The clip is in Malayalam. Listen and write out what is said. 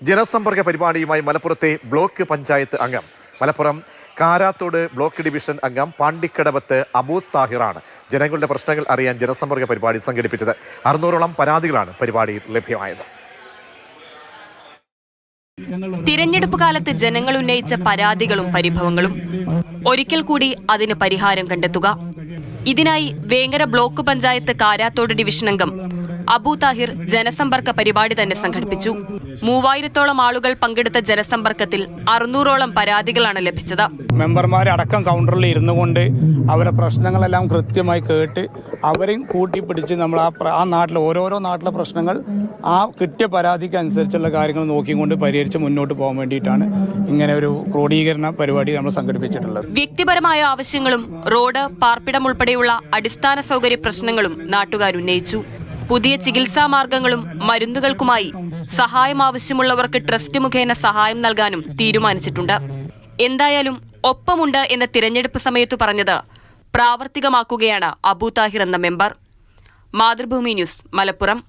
ജനസമ്പർക്ക പരിപാടിയുമായി മലപ്പുറത്തെ ബ്ലോക്ക് പഞ്ചായത്ത് അംഗം, മലപ്പുറം കാരാത്തോട് ബ്ലോക്ക് ഡിവിഷൻ അംഗം പാണ്ടിക്കടവത്ത് അബൂ താഹിറാണ് ജനങ്ങളുടെ പ്രശ്നങ്ങൾ അറിയാൻ ജനസമ്പർക്ക പരിപാടി സംഘടിപ്പിച്ചത്. 600ഓളം പരാതികളാണ് പരിപാടിയിൽ ലഭ്യമായത്. തിരഞ്ഞെടുപ്പ് കാലത്ത് ജനങ്ങൾ ഉന്നയിച്ച പരാതികളും പരിഭവങ്ങളും ഒരിക്കൽ കൂടി അതിന് പരിഹാരം കണ്ടെത്തുക. ഇതിനായി വേങ്ങര ബ്ലോക്ക് പഞ്ചായത്ത് കാരാത്തോട് ഡിവിഷൻ അംഗം അബൂ താഹിർ ജനസമ്പർക്ക പരിപാടി തന്നെ സംഘടിപ്പിച്ചു. 3000ഓളം ആളുകൾ പങ്കെടുത്ത ജനസമ്പർക്കത്തിൽ 600ഓളം പരാതികളാണ് ലഭിച്ചത്. മെമ്പർമാരടക്കം കൗണ്ടറിൽ ഇരുന്നു കൊണ്ട് അവരുടെ പ്രശ്നങ്ങളെല്ലാം കൃത്യമായി കേട്ട് അവരെയും കൂട്ടിപ്പിടിച്ച് നമ്മൾ ആ നാട്ടിലെ ഓരോരോ നാട്ടിലെ പ്രശ്നങ്ങൾ ആ കിട്ടിയ പരാതിക്ക് അനുസരിച്ചുള്ള കാര്യങ്ങൾ നോക്കിക്കൊണ്ട് പരിഹരിച്ച് മുന്നോട്ട് പോകാൻ വേണ്ടിയിട്ടാണ് ഇങ്ങനെ ഒരു ക്രോഡീകരണ പരിപാടി നമ്മൾ സംഘടിപ്പിച്ചിട്ടുള്ളത്. വ്യക്തിപരമായ ആവശ്യങ്ങളും റോഡ്, പാർപ്പിടം ഉൾപ്പെടെയുള്ള അടിസ്ഥാന സൗകര്യ പ്രശ്നങ്ങളും നാട്ടുകാരുന്നയിച്ചു. പുതിയ ചികിത്സാ മാർഗങ്ങളും മരുന്നുകൾക്കുമായി സഹായം ആവശ്യമുള്ളവർക്ക് ട്രസ്റ്റ് മുഖേന സഹായം നൽകാനും തീരുമാനിച്ചിട്ടുണ്ട്. എന്തായാലും ഒപ്പമുണ്ട് എന്ന തിരഞ്ഞെടുപ്പ് സമയത്തു പറഞ്ഞത് പ്രാവർത്തികമാക്കുകയാണ് അബൂ താഹിർ എന്ന മെമ്പർ. മാതൃഭൂമി ന്യൂസ്, മലപ്പുറം.